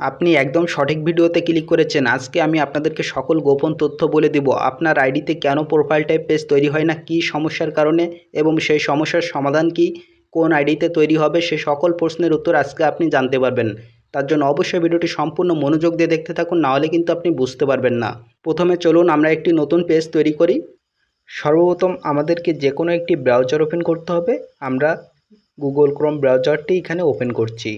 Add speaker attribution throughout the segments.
Speaker 1: আপনি একদম সঠিক ভিডিওতে ক্লিক করেছেন। আজকে আমি আপনাদেরকে সকল গোপন তথ্য বলে দিব। আপনার আইডিতে কেন প্রোফাইল টাইপ পেজ তৈরি হয় না, কী সমস্যার কারণে এবং সেই সমস্যার সমাধান কি, কোন আইডিতে তৈরি হবে, সে সকল প্রশ্নের উত্তর আজকে আপনি জানতে পারবেন। তার জন্য অবশ্যই ভিডিওটি সম্পূর্ণ মনোযোগ দিয়ে দেখতে থাকুন, নাহলে কিন্তু আপনি বুঝতে পারবেন না। প্রথমে চলুন আমরা একটি নতুন পেজ তৈরি করি। সর্বপ্রথম আমাদেরকে যে কোনো একটি ব্রাউজার ওপেন করতে হবে। আমরা গুগল ক্রোম ব্রাউজারটি এখানে ওপেন করছি।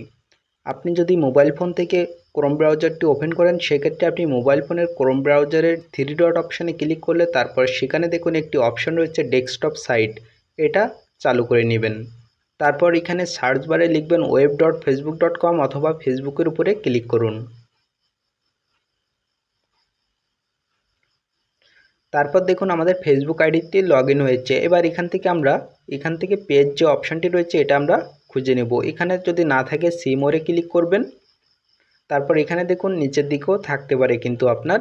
Speaker 1: আপনি যদি মোবাইল ফোন থেকে ক্রোম ব্রাউজারটি ওপেন করেন, সেক্ষেত্রে আপনি মোবাইল ফোনের ক্রোম ব্রাউজারের থ্রি ডট অপশানে ক্লিক করলে তারপর সেখানে দেখুন একটি অপশান রয়েছে ডেস্কটপ সাইট, এটা চালু করে নেবেন। তারপর এখানে সার্চ বারে লিখবেন web.facebook.com অথবা ফেসবুকের উপরে ক্লিক করুন। তারপর দেখুন আমাদের ফেসবুক আইডিটি লগ ইন হয়েছে। এবার এখান থেকে পেজ যে অপশানটি রয়েছে এটা আমরা খুঁজে নেব। এখানে যদি না থাকে সি মোরে ক্লিক করবেন। তারপর এখানে দেখুন নিচের দিকেও থাকতে পারে, কিন্তু আপনার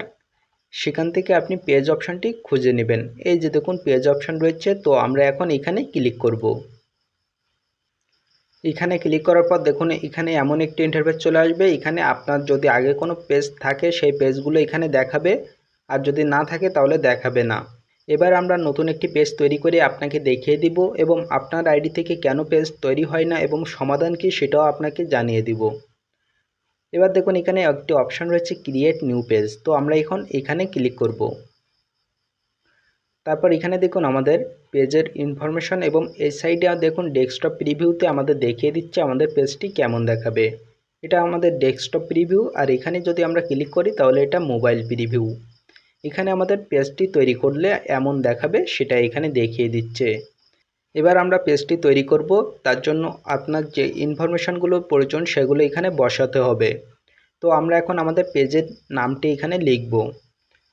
Speaker 1: সেখান থেকে আপনি পেজ অপশানটি খুঁজে নেবেন। এই যে দেখুন পেজ অপশান রয়েছে, তো আমরা এখন এখানে ক্লিক করব। এখানে ক্লিক করার পর দেখুন এখানে এমন একটি ইন্টারফেস চলে আসবে। এখানে আপনার যদি আগে কোনো পেজ থাকে সেই পেজগুলো এখানে দেখাবে, আর যদি না থাকে তাহলে দেখাবে না। এবার আমরা নতুন একটি পেজ তৈরি করে আপনাকে দেখিয়ে দিব এবং আপনার আইডি থেকে কেন পেজ তৈরি হয় না এবং সমাধান কি সেটাও আপনাকে জানিয়ে দিব। এবার দেখুন এখানে একটি অপশান রয়েছে ক্রিয়েট নিউ পেজ, তো আমরা এখন এখানে ক্লিক করব। তারপর এখানে দেখুন আমাদের পেজের ইনফরমেশন এবং এই সাইডে দেখুন ডেস্কটপ প্রিভিউতে আমাদের দেখিয়ে দিচ্ছে আমাদের পেজটি কেমন দেখাবে। এটা আমাদের ডেস্কটপ প্রিভিউ, আর এখানে যদি আমরা ক্লিক করি তাহলে এটা মোবাইল প্রিভিউ। এখানে আমাদের পেজটি তৈরি করলে এমন দেখাবে সেটা এখানে দেখিয়ে দিচ্ছে। এবার আমরা পেজটি তৈরি করব, তার জন্য আপনার যে ইনফরমেশনগুলো প্রয়োজন সেগুলো এখানে বসাতে হবে। তো আমরা এখন আমাদের পেজের নামটি এখানে লিখব।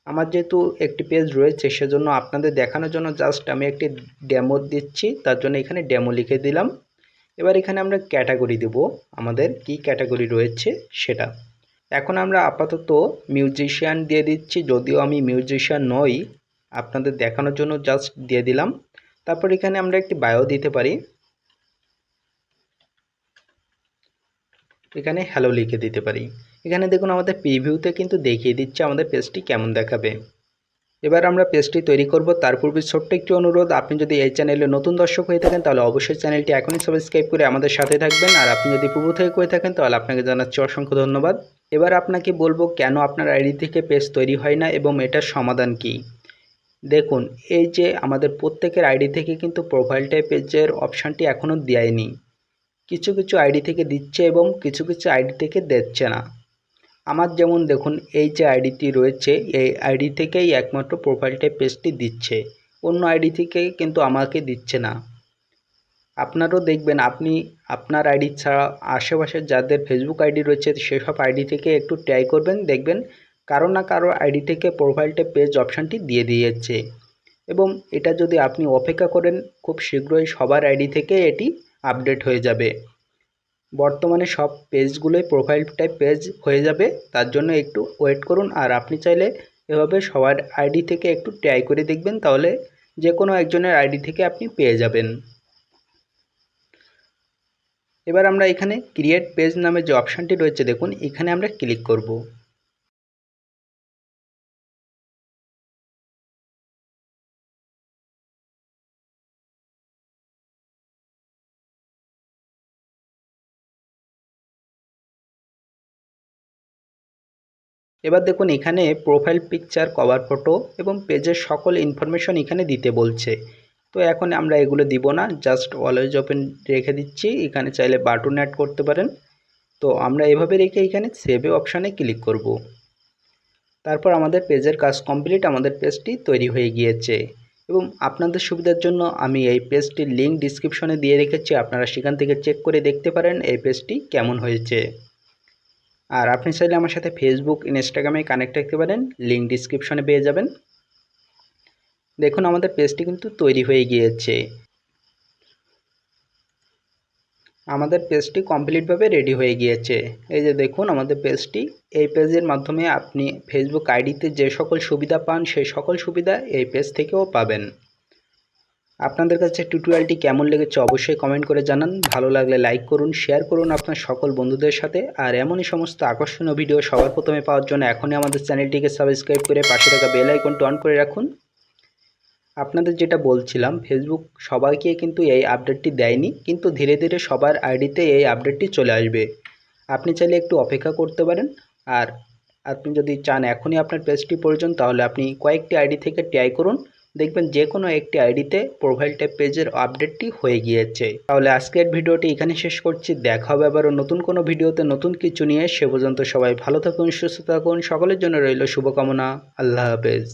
Speaker 1: আমার যেহেতু একটি পেজ রয়েছে সেজন্য আপনাদের দেখানোর জন্য জাস্ট আমি একটি ডেমো দিচ্ছি, তার জন্য এখানে ডেমো লিখে দিলাম। এবার এখানে আমরা ক্যাটাগরি দেব, আমাদের কি ক্যাটাগরি রয়েছে সেটা। এখন আমরা আপাতত মিউজিশিয়ান দিয়ে দিচ্ছি, যদিও আমি মিউজিশিয়ান নই, আপনাদের দেখানোর জন্য জাস্ট দিয়ে দিলাম। তারপর এখানে আমরা একটি বায়ো দিতে পারি, এখানে হ্যালো লিখে দিতে পারি। এখানে দেখুন আমাদের প্রিভিউতে কিন্তু দেখিয়ে দিচ্ছে আমাদের পেজটি কেমন দেখাবে। এবার আমরা পেজটি তৈরি করব, তার পূর্বে ছোট্ট একটি অনুরোধ, আপনি যদি এই চ্যানেলে নতুন দর্শক হয়ে থাকেন তাহলে অবশ্যই চ্যানেলটি এখনই সাবস্ক্রাইব করে আমাদের সাথে থাকবেন, আর আপনি যদি পূর্ব থেকে করে থাকেন তাহলে আপনাকে জানাচ্ছি অসংখ্য ধন্যবাদ। এবার আপনাকে বলবো কেন আপনার আইডি থেকে পেজ তৈরি হয় না এবং এটার সমাধান কি। দেখুন এই যে আমাদের প্রত্যেকের আইডি থেকে কিন্তু প্রোফাইল পেজের অপশানটি এখনও দেয়নি। কিছু কিছু আইডি থেকে দিচ্ছে এবং কিছু কিছু আইডি থেকে দিচ্ছে না। আমার যেমন দেখুন এই যে আইডিটি রয়েছে এই আইডি থেকেই একমাত্র প্রোফাইল পেজটি দিচ্ছে, অন্য আইডি থেকে কিন্তু আমাকে দিচ্ছে না। আপনারও দেখবেন আপনি আপনার আইডি ছাড়া আশেপাশে যাদের ফেসবুক আইডি রয়েছে সেসব আইডি থেকে একটু ট্রাই করবেন, দেখবেন কারো না কারো আইডি থেকে প্রোফাইল পেজ অপশানটি দিয়ে দিয়েছে। এবং এটা যদি আপনি অপেক্ষা করেন খুব শীঘ্রই সবার আইডি থেকে এটি আপডেট হয়ে যাবে। বর্তমানে সব পেজগুলোই প্রোফাইল পেজ হয়ে যাবে, তার জন্য একটু ওয়েট করুন। আর আপনি চাইলে এভাবে সবার আইডি থেকে একটু ট্রাই করে দেখবেন, তাহলে যে কোনো একজনের আইডি থেকে আপনি পেয়ে যাবেন। এবার আমরা এখানে ক্রিয়েট পেজ নামে যে অপশানটি রয়েছে দেখুন এখানে আমরা ক্লিক করব। এবার দেখুন এখানে প্রোফাইল পিকচার, কভার ফটো এবং পেজের সকল ইনফরমেশন এখানে দিতে বলছে। তো এখন আমরা এগুলো দিব না, জাস্ট অলওয়েজ ওপেন রেখে দিচ্ছি। এখানে চাইলে বাটন অ্যাড করতে পারেন। তো আমরা এভাবে রেখে এখানে সেভ অপশানে ক্লিক করব। তারপর আমাদের পেজের কাজ কমপ্লিট, আমাদের পেজটি তৈরি হয়ে গিয়েছে। এবং আপনাদের সুবিধার জন্য আমি এই পেজটির লিঙ্ক ডিসক্রিপশনে দিয়ে রেখেছি, আপনারা সেখান থেকে চেক করে দেখতে পারেন এই পেজটি কেমন হয়েছে। আর আপনি চাইলে আমার সাথে ফেসবুক ইনস্টাগ্রামে কানেক্ট রাখতে পারেন, লিঙ্ক ডিসক্রিপশনে পেয়ে যাবেন। দেখুন আমাদের পেজটি কিন্তু তৈরি হয়ে গিয়েছে, আমাদের পেজটি কমপ্লিটভাবে রেডি হয়ে গিয়েছে। এই যে দেখুন আমাদের পেজটি, এই পেজের মাধ্যমে আপনি ফেসবুক আইডিতে যে সকল সুবিধা পান সেই সকল সুবিধা এই পেজ থেকেও পাবেন। আপনাদের কাছে টিউটোরিয়ালটি কেমন লেগেছে অবশ্যই কমেন্ট করে জানান। ভালো লাগলে লাইক করুন, শেয়ার করুন আপনার সকল বন্ধুদের সাথে। আর এমনই সমস্ত আকর্ষণীয় ভিডিও সবার প্রথমে পাওয়ার জন্য এখনই আমাদের চ্যানেলটিকে সাবস্ক্রাইব করে পাশে থাকা বেল আইকনটি অন করে রাখুন। আপনাদের যেটা বলছিলাম, ফেসবুক সবাইকে কিন্তু এই আপডেটটি দেয়নি, কিন্তু ধীরে ধীরে সবার আইডিতে এই আপডেটটি চলে আসবে। আপনি চাইলে একটু অপেক্ষা করতে পারেন। আর আপনি যদি চান এখনই আপনার পেজটি প্রয়োজন, তাহলে আপনি কয়েকটি আইডি থেকে ট্রাই করুন, দেখবেন যে কোনো একটি আইডিতে প্রোফাইল ট্যাব পেজের আপডেটটি হয়ে গিয়েছে। তাহলে আজকের ভিডিওটি এখানে শেষ করছি। দেখা হবে আবারও নতুন কোনো ভিডিওতে নতুন কিছু নিয়ে। সে পর্যন্ত সবাই ভালো থাকুন, সুস্থ থাকুন। সকলের জন্য রইল শুভকামনা। আল্লাহ হাফেজ।